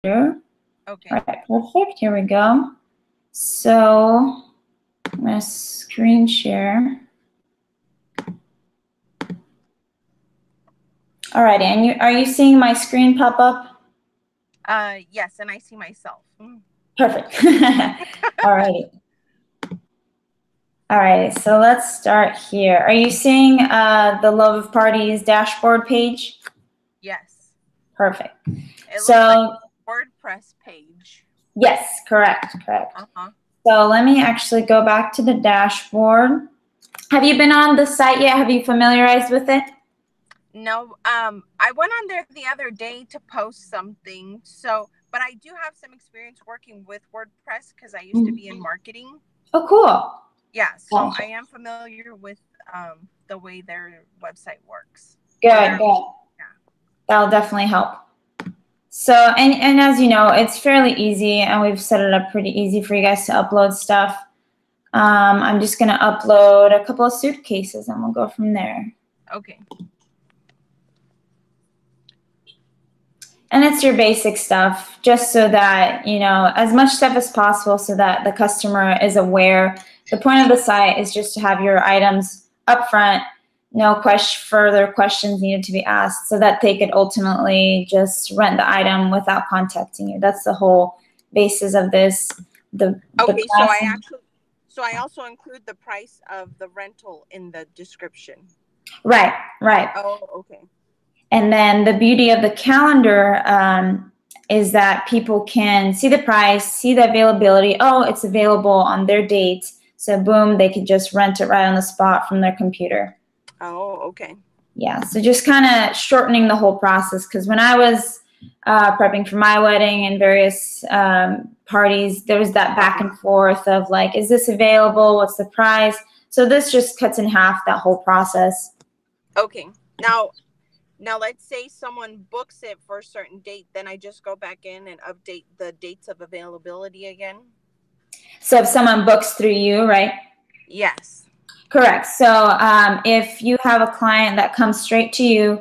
Okay. All right, perfect. Here we go. So I'm going to screen share. All right, and are you seeing my screen pop up? Yes, and I see myself. Perfect. All righty. All right, so let's start here. Are you seeing the Love of Parties dashboard page? Yes. Perfect. It So, looks like a WordPress page. yes, correct. Uh-huh. So let me actually go back to the dashboard. Have you been on the site yet? Have you familiarized with it? No, I went on there the other day to post something. So, but I do have some experience working with WordPress because I used to be in marketing. Oh, cool. Yeah, so Gotcha. I am familiar with the way their website works. Good. Yeah. That'll definitely help. So, and as you know, it's fairly easy, and we've set it up pretty easy for you guys to upload stuff. I'm just going to upload a couple of suitcases, and we'll go from there. Okay. And it's your basic stuff, just so that, you know, as much stuff as possible so that the customer is aware. The point of the site is just to have your items up front, no further questions needed to be asked, so that they could ultimately just rent the item without contacting you. That's the whole basis of this. Okay, so I also include the price of the rental in the description. Right. Oh, okay. And then the beauty of the calendar is that people can see the price, see the availability. Oh, it's available on their date. So boom, they could just rent it right on the spot from their computer. Oh, okay. Yeah, so just kind of shortening the whole process, because when I was prepping for my wedding and various parties, there was that back and forth of like, is this available? What's the price? So this just cuts in half that whole process. Okay. Now let's say someone books it for a certain date, then I just go back in and update the dates of availability again. So if someone books through you, right? Yes. Correct. So if you have a client that comes straight to you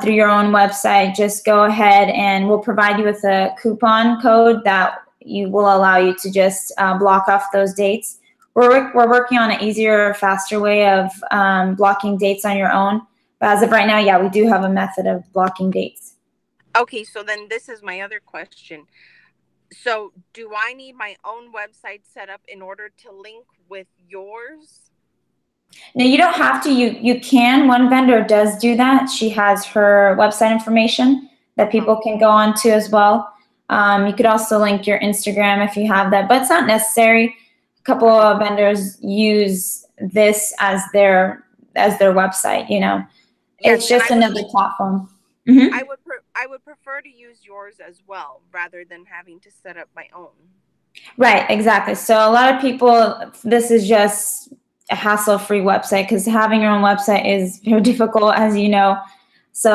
through your own website, just go ahead and we'll provide you with a coupon code that will allow you to just block off those dates. We're working on an easier, faster way of blocking dates on your own. But as of right now, yeah, we do have a method of blocking dates. Okay, so then this is my other question. So do I need my own website set up in order to link with yours? No, you don't have to. You can. One vendor does do that. She has her website information that people can go on to as well. You could also link your Instagram if you have that, but it's not necessary. A couple of vendors use this as their website. You know, it's just another platform. I would prefer to use yours as well rather than having to set up my own. Right, exactly. So a lot of people, this is just a hassle-free website, because having your own website is very difficult, as you know. So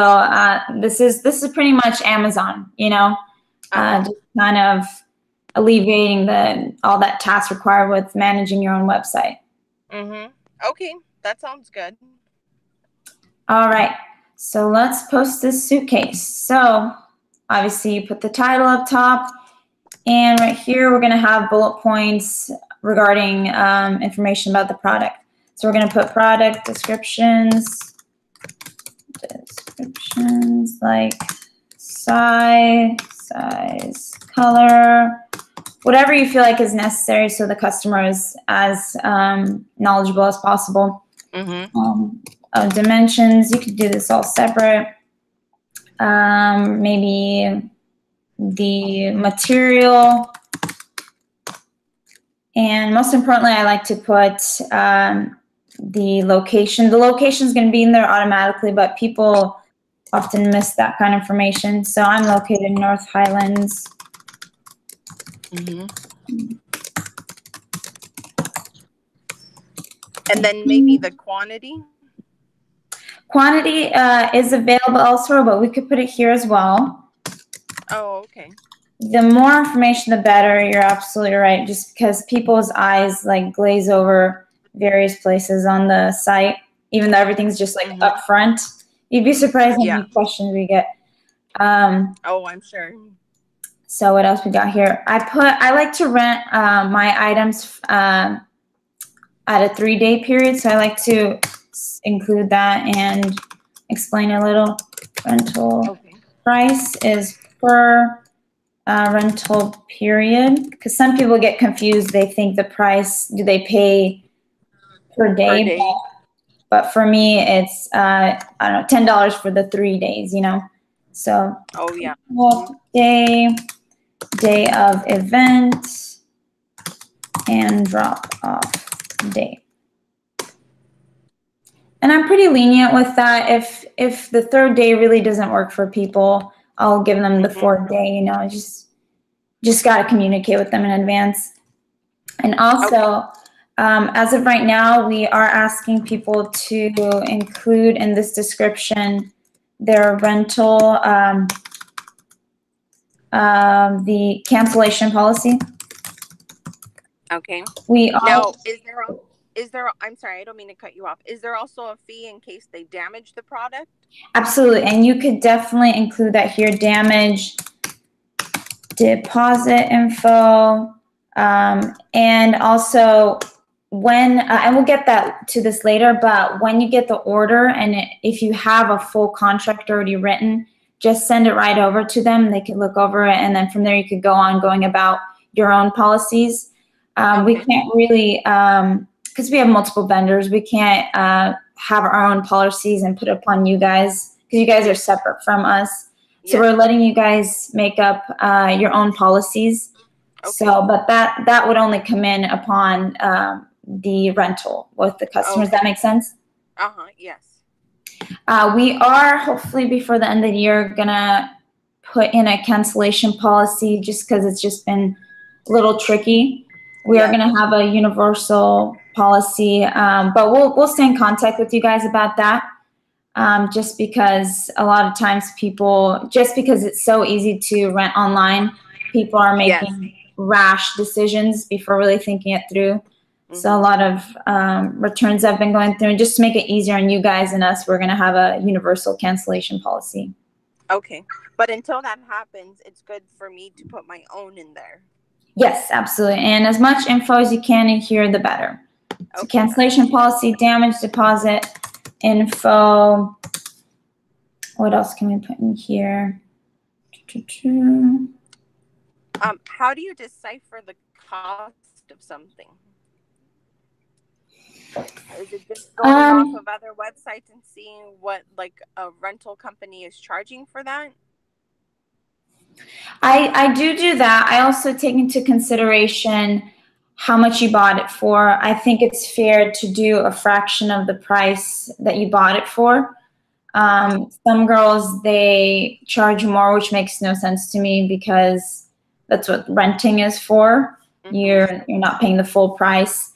this is pretty much Amazon, you know, just kind of alleviating all that task required with managing your own website. Okay, that sounds good. All right, so let's post this suitcase. So obviously you put the title up top, and right here we're going to have bullet points regarding information about the product. So we're going to put product descriptions like size, color, whatever you feel like is necessary, so the customer is as knowledgeable as possible. Dimensions, you could do this all separate. Maybe the material. And most importantly, I like to put the location. The location is going to be in there automatically, but people often miss that kind of information. So I'm located in North Highlands. And then maybe the quantity? Quantity is available elsewhere, but we could put it here as well. Oh, okay. The more information, the better. You're absolutely right. Just because people's eyes like glaze over various places on the site, even though everything's just like up front. You'd be surprised how many questions we get. Oh, I'm sure. So what else we got here? I like to rent my items at a 3-day period. So I like to include that and explain a little. Rental price is per rental period, because some people get confused. They think the price, do they pay per day? Per day. But for me, it's I don't know, $10 for the 3 days, you know. So Oh yeah. Day of event and drop off day. And I'm pretty lenient with that. If the 3rd day really doesn't work for people, I'll give them the 4th day, you know. Just got to communicate with them in advance. And also, as of right now, we are asking people to include in this description their rental, the cancellation policy. Okay. We all, now, is there, I'm sorry, I don't mean to cut you off. Is there also a fee in case they damage the product? Absolutely. And you could definitely include that here, damage, deposit info, and also when, and we'll get that to this later, but when you get the order and if you have a full contract already written, just send it right over to them. They can look over it, and then from there you could go on going about your own policies. We can't really, because we have multiple vendors, we can't have our own policies and put it upon you guys, because you guys are separate from us. So we're letting you guys make up your own policies. So, but that would only come in upon the rental with the customers. That makes sense? Yes. We are, hopefully before the end of the year, gonna put in a cancellation policy, just because it's just been a little tricky. We are gonna have a universal policy, but we'll stay in contact with you guys about that. Just because a lot of times people, just because it's so easy to rent online, people are making rash decisions before really thinking it through. So a lot of returns I've been going through, and just to make it easier on you guys and us, we're going to have a universal cancellation policy. Okay. But until that happens, it's good for me to put my own in there. Yes, absolutely. And as much info as you can in here, the better. So cancellation policy, damage, deposit, info. What else can we put in here? How do you decipher the cost of something? Is it just going off of other websites and seeing what like a rental company is charging for that? I do that. I also take into consideration how much you bought it for. I think it's fair to do a fraction of the price that you bought it for. Some girls, they charge more, which makes no sense to me, because that's what renting is for. You're not paying the full price.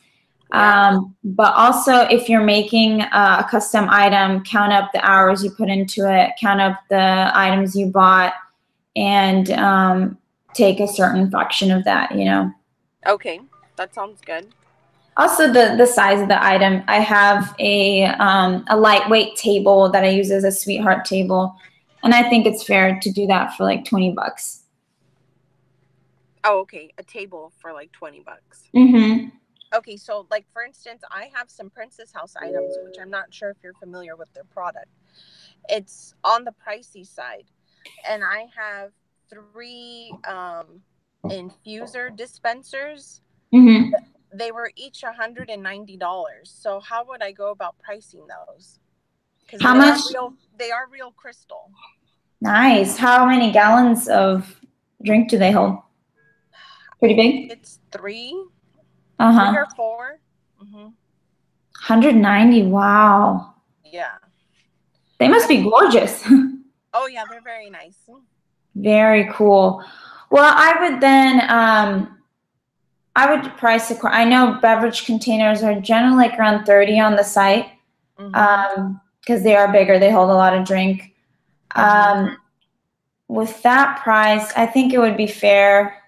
But also, if you're making a custom item, count up the hours you put into it, count up the items you bought, and take a certain fraction of that, you know. Okay, that sounds good. Also, the size of the item. I have a lightweight table that I use as a sweetheart table, and I think it's fair to do that for like $20. Oh, okay, a table for like $20. Okay, so like for instance, I have some Princess House items, which I'm not sure if you're familiar with their product. It's on the pricey side, and I have 3 infuser dispensers. They were each $190. So how would I go about pricing those? Because how much? They are real crystal. Nice. How many gallons of drink do they hold? Pretty big. It's 3. 3 or 4. 190. Wow. Yeah. They must be gorgeous. Oh yeah, they're very nice. Very cool. Well, I would then I would price it. I know beverage containers are generally like around 30 on the site, because they are bigger. They hold a lot of drink. With that price, I think it would be fair.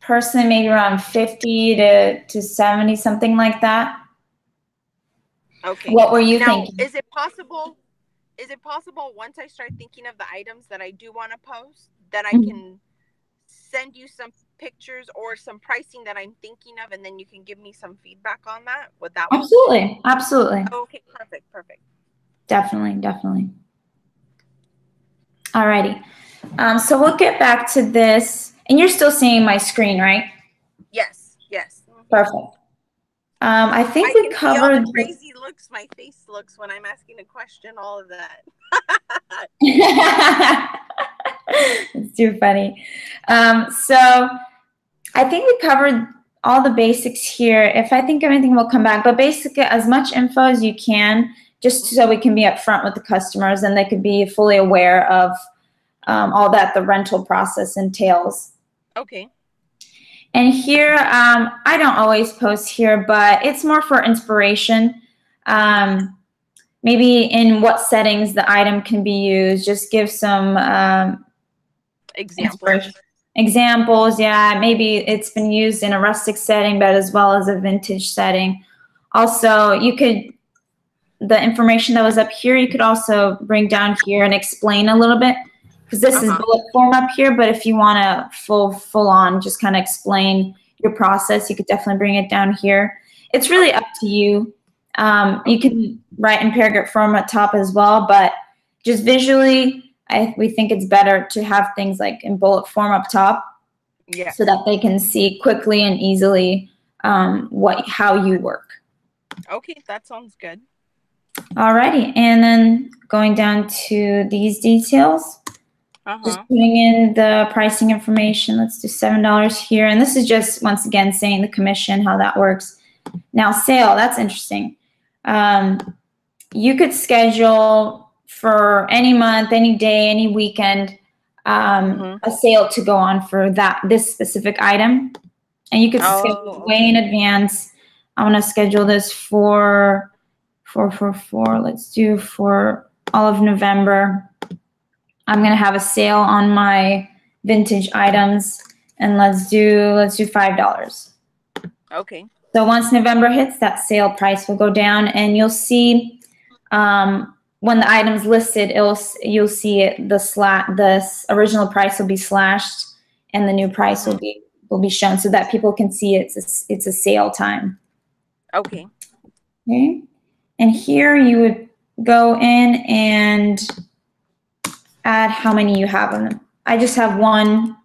Personally, maybe around 50 to 70, something like that. Okay. What were you thinking? Is it possible once I start thinking of the items that I do want to post, that I can send you some pictures or some pricing that I'm thinking of, and then you can give me some feedback on that? Would that work? Absolutely. Absolutely. Okay, perfect. Perfect. Definitely. Definitely. Alrighty. So we'll get back to this. And you're still seeing my screen, right? Yes. Yes. Perfect. I think we covered see all the crazy looks my face looks when I'm asking a question, all of that. It's too funny. So I think we covered all the basics here. If I think of anything, we'll come back. But basically, as much info as you can, just so we can be upfront with the customers and they could be fully aware of all that the rental process entails. Okay. And here, I don't always post here, but it's more for inspiration. Maybe in what settings the item can be used. Just give some examples. Yeah, maybe it's been used in a rustic setting, but as well as a vintage setting. Also, you could, the information that was up here, you could also bring down here and explain a little bit, because this is bullet form up here, but if you want to full on just kind of explain your process, you could definitely bring it down here. It's really up to you. You can write in paragraph form at top as well, but just visually, we think it's better to have things like in bullet form up top, so that they can see quickly and easily how you work. Okay, that sounds good. Alrighty, and then going down to these details. Just putting in the pricing information. Let's do $7 here. And this is just, once again, saying the commission, how that works. Now, sale, that's interesting. You could schedule for any month, any day, any weekend, a sale to go on for this specific item. And you could schedule way in advance. I want to schedule this for let's do for all of November. I'm going to have a sale on my vintage items, and let's do $5. Okay. So once November hits, that sale price will go down, and you'll see when the item's listed, you'll see it, the original price will be slashed, and the new price will be shown, so that people can see it's a sale time. Okay. Okay. And here you would go in and add how many you have on them. I just have one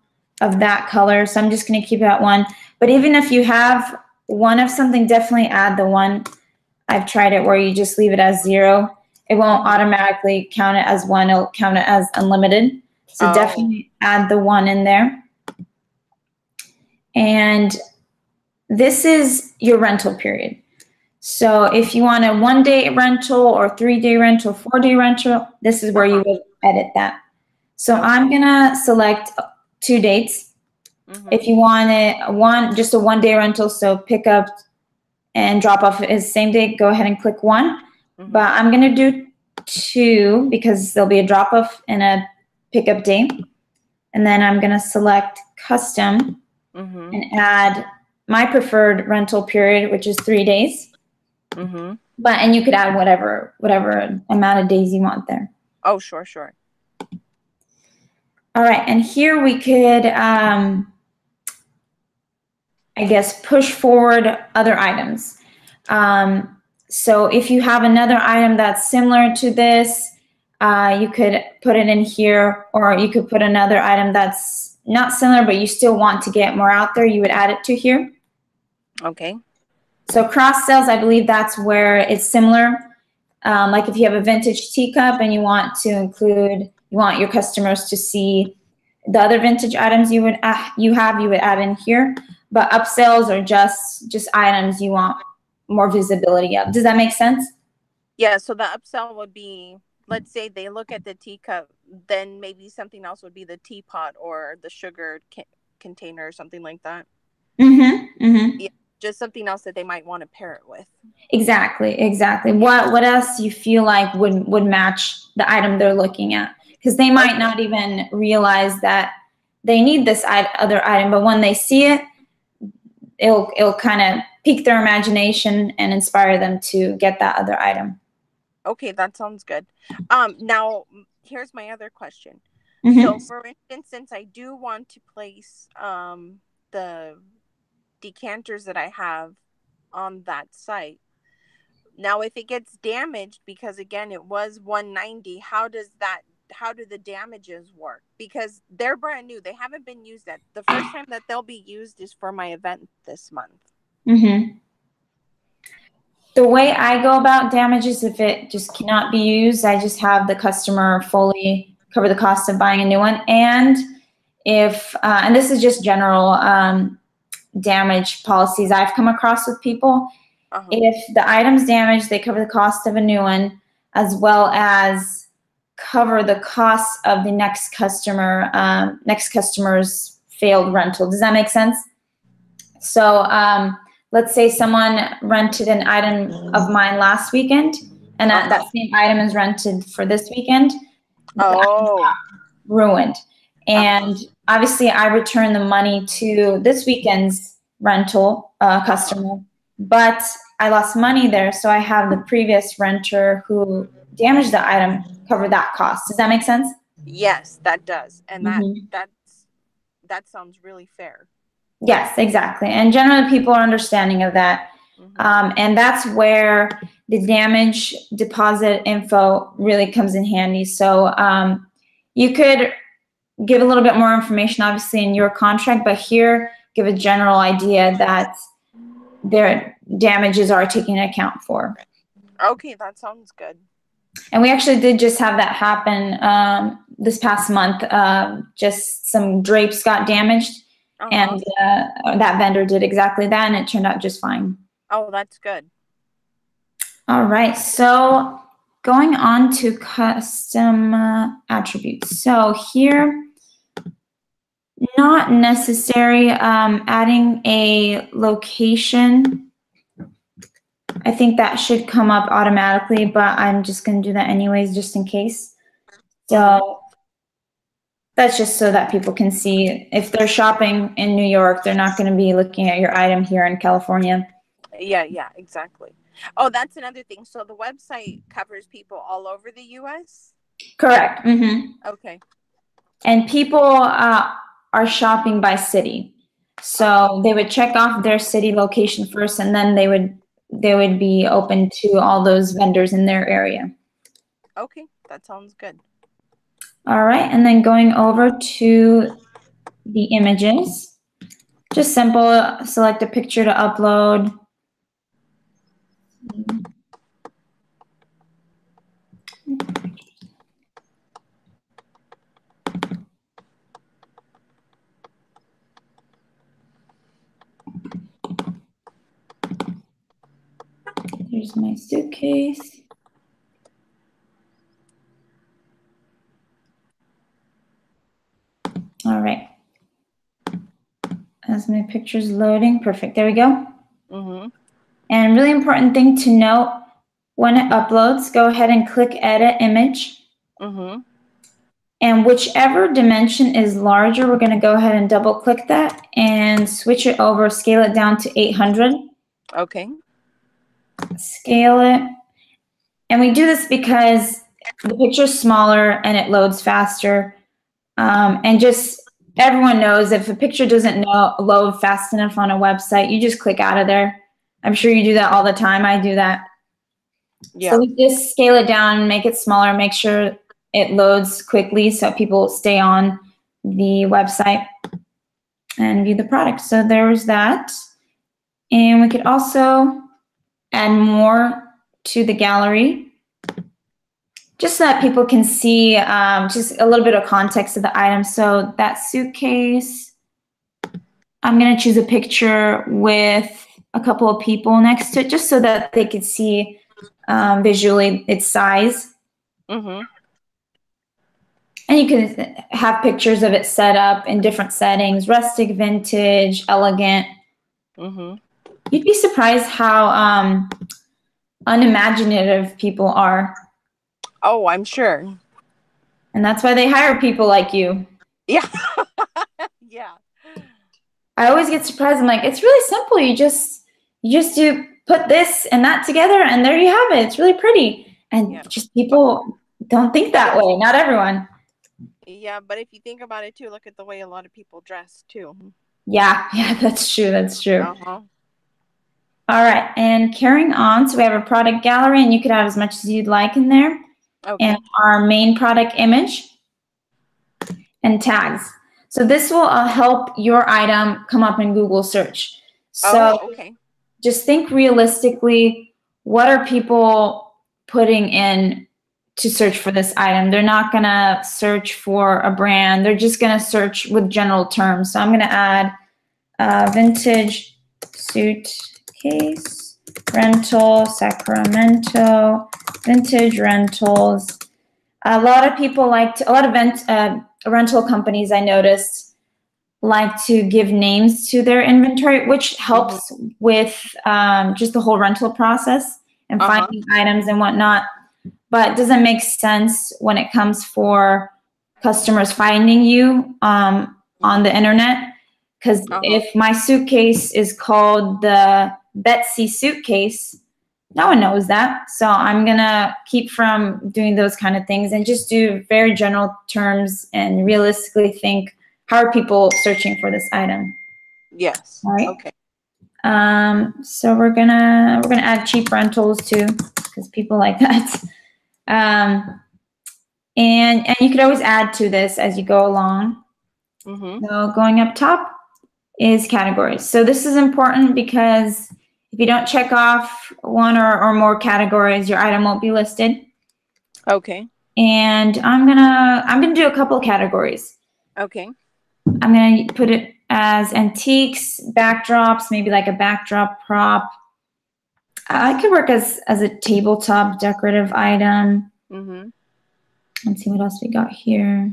of that color, so I'm just going to keep that one. But even if you have one of something, definitely add the one. I've tried it where you just leave it as 0. It won't automatically count it as 1. It'll count it as unlimited. So definitely add the 1 in there. And this is your rental period. So if you want a 1-day rental or 3-day rental, 4-day rental, this is where you would edit that. So I'm gonna select 2 dates. If you want it just a 1-day rental, so pick up and drop off is the same day, go ahead and click 1. But I'm gonna do 2 because there'll be a drop off and a pickup day. And then I'm gonna select custom and add my preferred rental period, which is 3 days. And you could add whatever amount of days you want there. Oh, sure. All right, and here we could, I guess, push forward other items. So if you have another item that's similar to this, you could put it in here, or you could put another item that's not similar, but you still want to get more out there, you would add it to here. Okay. So cross sales, I believe that's where it's similar. Like if you have a vintage teacup and you want your customers to see the other vintage items you would add in here. But upsells are just items you want more visibility of. Does that make sense? Yeah, so the upsell would be, let's say they look at the teacup, then maybe something else would be the teapot or the sugar container or something like that. Yeah, just something else that they might want to pair it with. Exactly. What else you feel like would match the item they're looking at? Because they might not even realize that they need this other item, but when they see it, it'll kind of pique their imagination and inspire them to get that other item. Okay, that sounds good. Now here's my other question. So for instance, since I do want to place the decanters that I have on that site, now if it gets damaged, because again it was $190, how do the damages work? Because they're brand new, they haven't been used yet. The first time that they'll be used is for my event this month. The way I go about damages, if it just cannot be used, I just have the customer fully cover the cost of buying a new one. And if, and this is just general damage policies I've come across with people, if the item's damaged, they cover the cost of a new one, as well as cover the cost of the next customer's failed rental. Does that make sense? So let's say someone rented an item of mine last weekend, and that same item is rented for this weekend. Ruined. And obviously I return the money to this weekend's rental customer, but I lost money there, so I have the previous renter who damaged the item cover that cost. Does that make sense? Yes, that does. And that sounds really fair. Yes, exactly. And generally people are understanding of that. And that's where the damage deposit info really comes in handy. So you could give a little bit more information, obviously, in your contract, but here give a general idea that their damages are taken into account for. Okay, that sounds good. And we actually did just have that happen this past month. Just some drapes got damaged, and that vendor did exactly that, and it turned out just fine. Oh, that's good. All right, so going on to custom attributes. So here, not necessary. Adding a location, I think that should come up automatically, but I'm just going to do that anyways, just in case. So that's just so that people can see. If they're shopping in New York, they're not going to be looking at your item here in California. Yeah, exactly. Oh, that's another thing. So the website covers people all over the U.S.? Correct. Okay. And people are shopping by city. So they would check off their city location first, and then they would be open to all those vendors in their area. Okay, that sounds good. All right, and then going over to the images, just simple, select a picture to upload. Here's my suitcase. All right. As my picture's loading, perfect. There we go. And really important thing to note, when it uploads, go ahead and click Edit Image. And whichever dimension is larger, we're going to go ahead and double click that and switch it over, scale it down to 800. Okay. Scale it. And we do this because the picture's smaller and it loads faster. And just everyone knows if a picture doesn't load fast enough on a website, you just click out of there. I'm sure you do that all the time. I do that. Yeah. So we just scale it down, make it smaller, make sure it loads quickly so people stay on the website and view the product. So there's that. And we could also add more to the gallery, just so that people can see just a little bit of context of the item. So that suitcase, I'm going to choose a picture with a couple of people next to it, just so that they could see visually its size. And you can have pictures of it set up in different settings: rustic, vintage, elegant. You'd be surprised how unimaginative people are. Oh, I'm sure. And that's why they hire people like you. Yeah. Yeah. I always get surprised. I'm like, it's really simple. You just do put this and that together, and there you have it. It's really pretty. And just people don't think that way. Not everyone. Yeah, but if you think about it too, look at the way a lot of people dress too. Yeah, that's true. That's true. Uh-huh. All right, and carrying on, so we have a product gallery, and you could add as much as you'd like in there. Okay. And our main product image and tags. So this will help your item come up in Google search. So okay. Just think realistically, what are people putting in to search for this item? They're not gonna search for a brand. They're just gonna search with general terms. So I'm gonna add vintage suitcase rental, Sacramento, vintage rentals. A lot of people a lot of rental companies I noticed like to give names to their inventory, which helps with just the whole rental process and finding items and whatnot. But it doesn't make sense when it comes for customers finding you on the internet. Because if my suitcase is called the Betsy suitcase, no one knows that. So I'm going to keep from doing those kind of things and just do very general terms and realistically think, how are people searching for this item? Yes. All right. Okay. So we're gonna add cheap rentals too, because people like that. And you could always add to this as you go along. So going up top is categories. So this is important because if you don't check off one or more categories, your item won't be listed. Okay. And I'm gonna do a couple categories. Okay. I'm gonna put it as antiques, backdrops, maybe like a backdrop prop. It could work as a tabletop decorative item. Let's see what else we got here.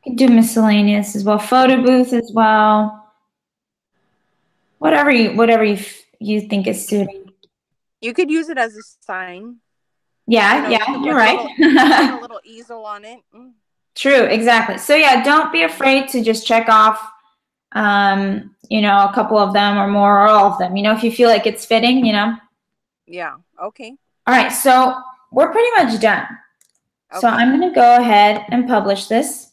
You could do miscellaneous as well, photo booth as well. Whatever you think is suiting. You could use it as a sign. Yeah, you're right. Put a little easel on it. True, exactly. So yeah, don't be afraid to just check off, a couple of them or more or all of them. If you feel like it's fitting, Yeah. Okay. All right, so we're pretty much done. Okay. So I'm going to go ahead and publish this.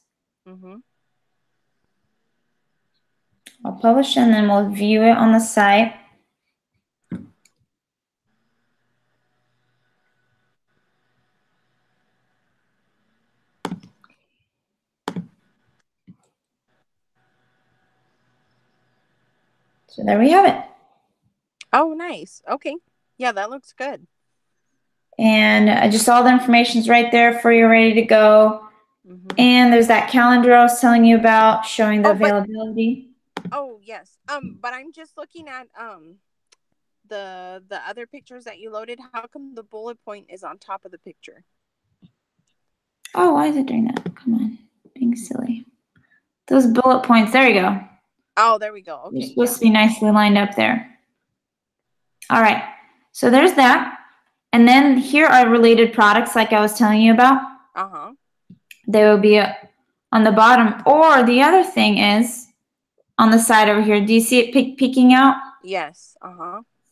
I'll publish and then we'll view it on the site. So there we have it. Oh, nice. Okay. Yeah, that looks good. And just all the information's right there for you, ready to go. And there's that calendar I was telling you about, showing the availability. Yes. But I'm just looking at the other pictures that you loaded. How come the bullet point is on top of the picture? Oh, why is it doing that? Come on, being silly. Those bullet points. There you go. Oh, there we go. Okay. They're supposed to be nicely lined up there. All right. So there's that. And then here are related products like I was telling you about. They will be on the bottom. Or the other thing is on the side over here. Do you see it peeking out? Yes.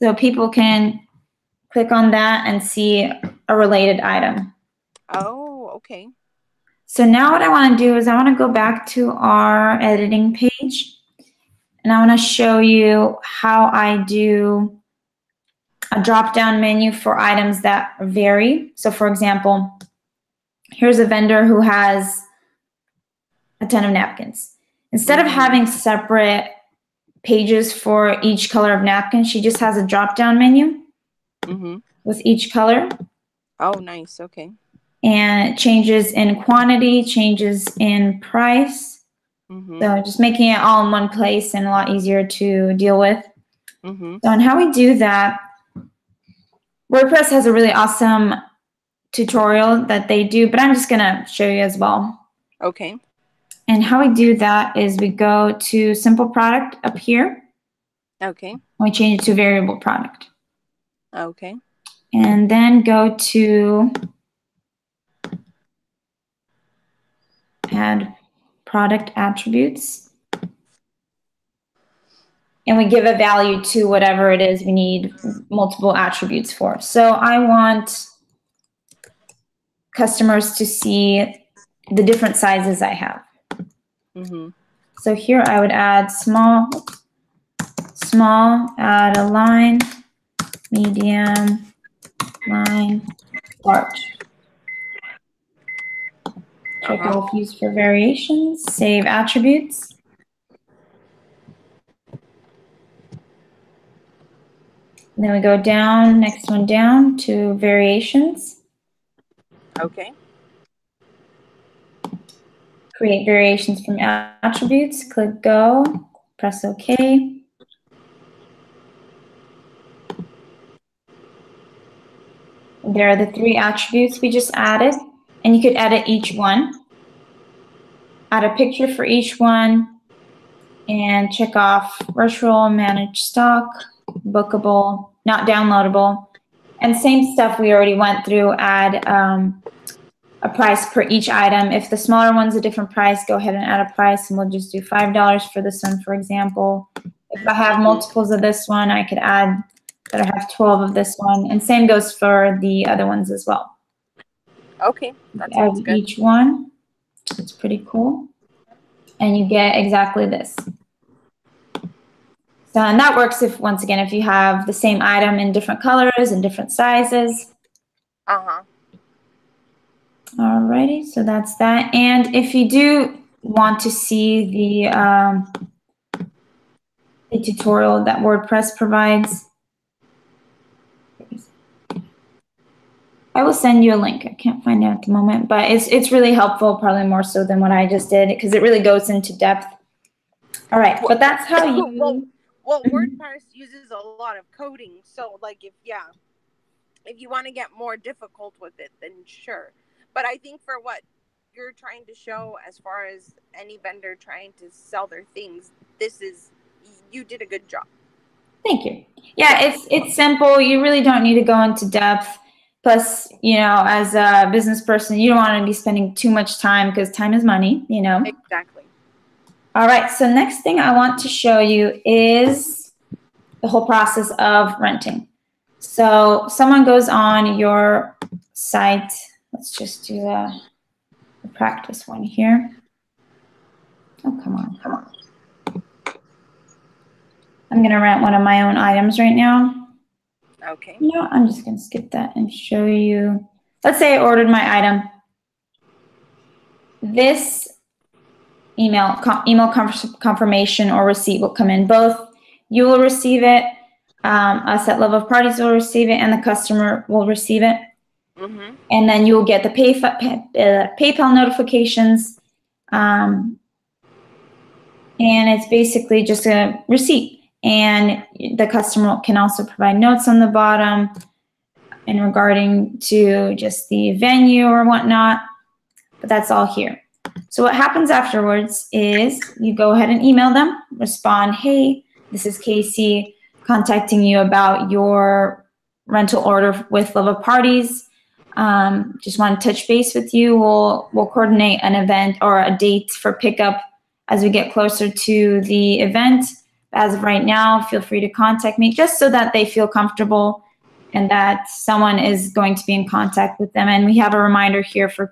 So people can click on that and see a related item. Oh, okay. So now what I want to do is I want to go back to our editing page. And I want to show you how I do a drop-down menu for items that vary. So for example, here's a vendor who has a ton of napkins. Instead of having separate pages for each color of napkin, she just has a drop-down menu with each color. Oh, nice. Okay. And it changes in quantity, changes in price. So just making it all in one place and a lot easier to deal with. So on how we do that, WordPress has a really awesome tutorial that they do, but I'm just going to show you as well. Okay. And how we do that is we go to simple product up here. Okay. We change it to variable product. Okay. And then go to add product attributes. And we give a value to whatever it is we need multiple attributes for. So I want customers to see the different sizes I have. Mm-hmm. So here I would add small, add a line, medium, line, large. Check out views for variations, save attributes. And then we go down, next one down to variations. Okay. Create variations from attributes, click go, press OK. There are the 3 attributes we just added, and you could edit each one. Add a picture for each one, and check off virtual, manage stock, bookable, not downloadable. And same stuff we already went through, add a price per each item. If the smaller one's a different price, go ahead and add a price, and we'll just do $5 for this one, for example. If I have multiples of this one, I could add that I have 12 of this one, and same goes for the other ones as well. Okay, that sounds good. Each one, it's pretty cool, and you get exactly this. So, and that works if, once again, if you have the same item in different colors and different sizes. Alrighty, so that's that. And if you do want to see the tutorial that WordPress provides, I will send you a link. I can't find it at the moment, but it's really helpful, probably more so than what I just did, because it really goes into depth. All right, but that's how you... Well, WordPress uses a lot of coding, so like if you want to get more difficult with it, then sure. But I think for what you're trying to show, as far as any vendor trying to sell their things, you did a good job. Thank you. Yeah, it's simple. You really don't need to go into depth. Plus, you know, as a business person, you don't want to be spending too much time, because time is money, you know. Exactly. All right, so next thing I want to show you is the whole process of renting. So someone goes on your site. Let's just do a practice one here. Oh, come on. I'm going to rent one of my own items right now. Okay. You know, I'm just going to skip that and show you. Let's say I ordered my item. This email confirmation or receipt will come in. Both you will receive it, us at Love of Parties will receive it, and the customer will receive it. Mm-hmm. And then you will get the PayPal notifications, and it's basically just a receipt. And the customer can also provide notes on the bottom in regarding to just the venue or whatnot, but that's all here. So what happens afterwards is you go ahead and email them, respond, hey, this is Casey contacting you about your rental order with Love of Parties. Just want to touch base with you. We'll coordinate an event or a date for pickup as we get closer to the event. As of right now, feel free to contact me, just so that they feel comfortable and that someone is going to be in contact with them. And we have a reminder here for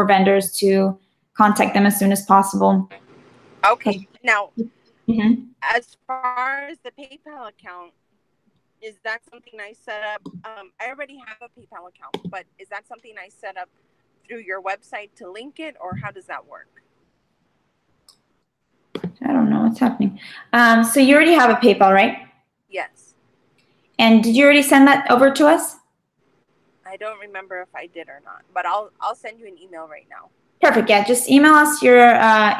vendors to contact them as soon as possible. Okay. Now, as far as the PayPal account, is that something I set up? I already have a PayPal account, but is that something I set up through your website to link it, or how does that work? I don't know what's happening. So you already have a PayPal, right? Yes. And did you already send that over to us? I don't remember if I did or not, but I'll send you an email right now. Perfect. Yeah, just email us your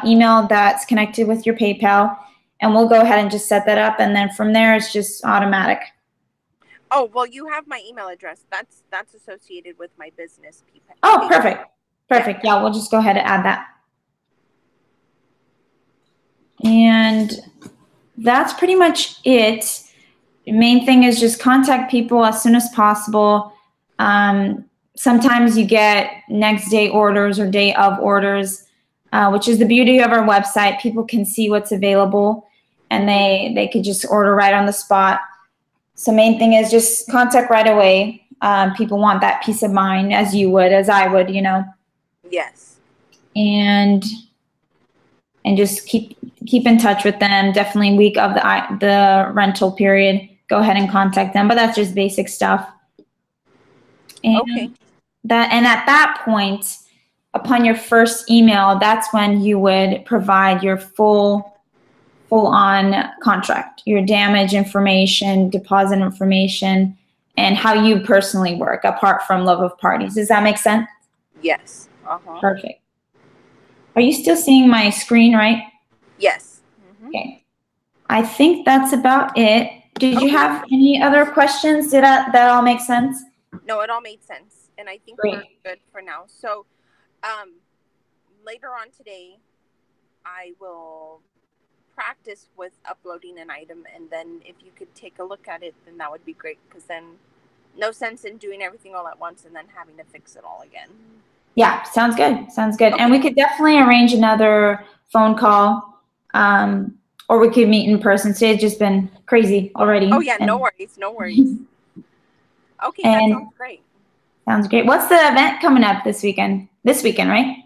email that's connected with your PayPal, and we'll go ahead and just set that up. And then from there, it's just automatic. Oh, well, you have my email address. That's associated with my business PayPal. Oh, perfect. Perfect. Yeah, we'll just go ahead and add that. And that's pretty much it. The main thing is just contact people as soon as possible. Sometimes you get next day orders or day of orders, which is the beauty of our website. People can see what's available, and they could just order right on the spot. So main thing is just contact right away. People want that peace of mind, as you would, as I would, you know. Yes. and just keep in touch with them. Definitely week of the rental period, go ahead and contact them. But that's just basic stuff. And okay. And at that point, upon your first email, that's when you would provide your full-on contract, your damage information, deposit information, and how you personally work, apart from love of parties. Does that make sense? Yes. Perfect. Are you still seeing my screen, right? Yes. Okay. I think that's about it. Did you have any other questions? Did that all make sense? No, it all made sense. And I think we're good for now. So later on today, I will practice with uploading an item. And then if you could take a look at it, then that would be great. Because then no sense in doing everything all at once and then having to fix it all again. Yeah, sounds good. Sounds good. Okay. And we could definitely arrange another phone call, or we could meet in person. Today's just been crazy already. Oh, yeah, no worries. No worries. Okay, that sounds great. Sounds great. What's the event coming up this weekend? This weekend, right?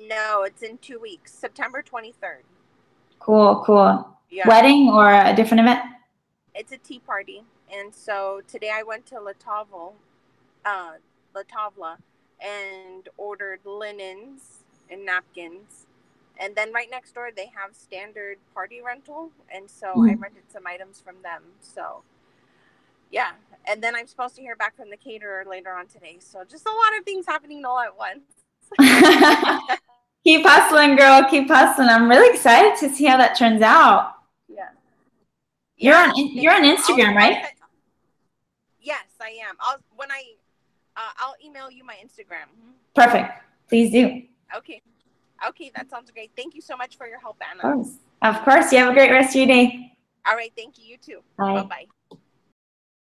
No, it's in 2 weeks, September 23rd. Cool, cool. Yeah. Wedding or a different event? It's a tea party. And so today I went to La Tavla, and ordered linens and napkins. And then right next door, they have standard party rental. And so I rented some items from them. So, yeah. And then I'm supposed to hear back from the caterer later on today. So just a lot of things happening all at once. Keep hustling, girl. Keep hustling. I'm really excited to see how that turns out. Yeah. You're on Instagram, right? Yes, I am. I'll email you my Instagram. Perfect. Please do. Okay. Okay, that sounds great. Thank you so much for your help, Anna. Of course. You have a great rest of your day. All right. Thank you. You too. Bye. Bye-bye.